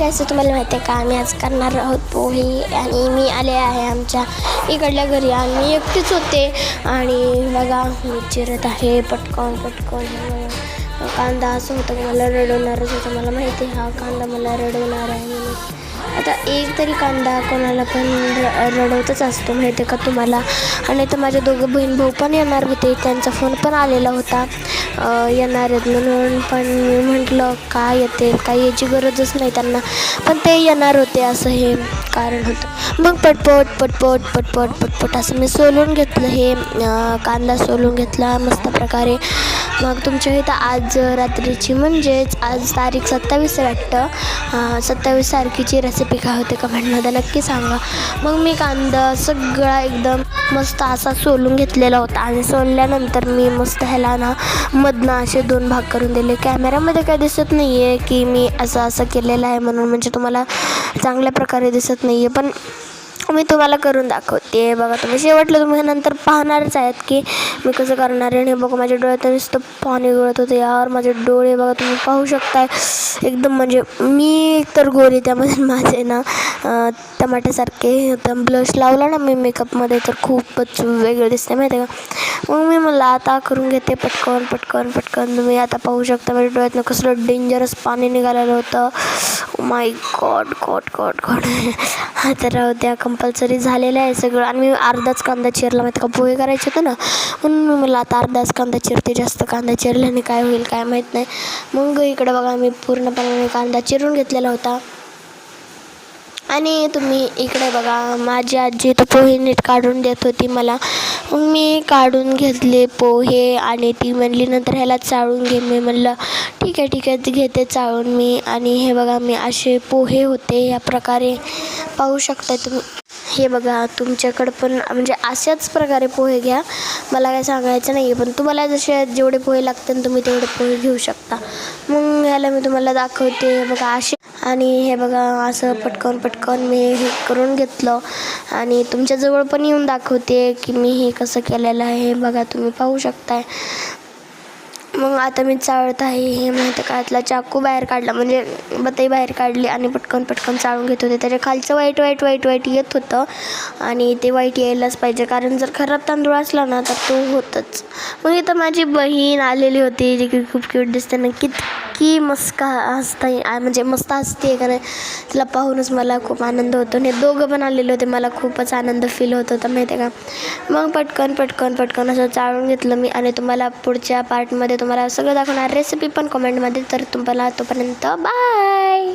असं तुम्हाला माहिती आहे का, आम्ही आज करणार आहोत पोहे. आणि मी आले आहे आमच्या इकडल्या घरी आणि मी एकटीच होते. आणि बघा मी चिरत आहे पटकन कांदा. असं होतं की मला रडवणारच होतं, मला माहिती आहे हा कांदा मला रडवणार आहे म्हणून. आता एक तरी कांदा कोणाला पण रडवतच असतो माहिती आहे का तुम्हाला. आणि तर माझे दोघं बहीण भाऊ पण येणार होते, त्यांचा फोन पण आलेला होता येणार आहेत म्हणून. पण मी म्हटलं काय येते, काही याची गरजच नाही त्यांना, पण ते येणार होते असं हे कारण होतं. मग पटपट असं मी सोलून घेतलं, हे कांदा सोलून घेतला मस्त प्रकारे. मग तुमच्या इथं आज रात्रीची म्हणजेच आज तारीख 27 वाटतं, 27 तारखेची रेसिपी काय होते कमेंटमध्ये नक्की सांगा. मग मी कांदा सगळा एकदम मस्त असा सोलून घेतलेला होता आणि सोलल्यानंतर मी मस्त ह्याला ना मधनं असे 2 भाग करून दिले. कॅमेऱ्यामध्ये काय दिसत नाही आहे की मी असं केलेलं आहे म्हणून, म्हणजे तुम्हाला चांगल्या प्रकारे दिसत नाही आहे, पण मी तुम्हाला करून दाखवते. बघा तुम्ही शेवटलं तुम्ही नंतर पाहणारच आहेत की मी कसं करणार आहे. आणि बघा माझ्या डोळ्यात नुसतं पाणी गळत होतं यार, माझे डोळे बघा तुम्ही पाहू शकताय एकदम. म्हणजे मी तर गोरी, त्यामध्ये माझे ना टमाट्यासारखे एकदम ब्लश लावला ना मी मेकअपमध्ये तर खूपच वेगळं दिसते माहिती आहे का. मग मी मला आता करून घेते पटकन. तुम्ही आता पाहू शकता माझ्या डोळ्यातनं कसलं डेंजरस पाणी निघालेलं होतं. माय गॉड. तर त्या कंपल्सरी झालेलं आहे सगळं. आणि मी अर्धाच कांदा चिरला माहिती का, पोहे करायचे होते ना म्हणून मी मला आता अर्धाच कांदा चिरते, जास्त कांदा चिरल्याने काय होईल काय माहीत नाही. मग इकडं बघा मी पूर्णपणे कांदा चिरून घेतलेला होता. आणि तुम्ही इकडे बघा माझी आजी तर पोहे नीट काढून देत होती मला. मग मी काढून घेतले पोहे आणि ती म्हणली नंतर ह्याला चाळून घे. मी म्हणलं ठीक आहे घेते चाळून मी. आणि हे बघा मी असे पोहे होते या प्रकारे पाहू शकता तुम्ही. हे बघा तुमच्याकडं पण म्हणजे अशाच प्रकारे पोहे घ्या, मला काय सांगायचं नाही आहे, पण तुम्हाला जसे जेवढे पोहे लागतील तुम्ही तेवढे पोहे घेऊ शकता. मग ह्याला मी तुम्हाला दाखवते बघा असे. आणि हे बघा असं पटकन मी हे करून घेतलं आणि तुमच्याजवळ पण येऊन दाखवते की मी हे कसं केलेलं आहे. बघा तुम्ही पाहू शकताय. मग आता मी चाळत आहे. हे माहिती का, यातला चाकू बाहेर काढला म्हणजे बत्ती बाहेर काढली आणि पटकन चाळून घेत होते. त्याच्या खालचं वाईट येत होतं आणि ते वाईट यायलाच पाहिजे, कारण जर खराब तांदूळ असला ना तर तो होतच. मग इथं माझी बहीण आलेली होती जी की खूप क्यूट दिसते ना, की मस्त हसते का नाही, तिला पाहूनच मला खूप आनंद होतो. आणि दोघं पण आलेले होते, मला खूपच आनंद फील होत होता माहिती आहे का. मग पटकन असं चाळून घेतलं मी. आणि तुम्हाला पुढच्या पार्टमध्ये तुम्हाला सगळं दाखवणार रेसिपी पण कमेंटमध्ये. तर तुम्हाला तोपर्यंत बाय.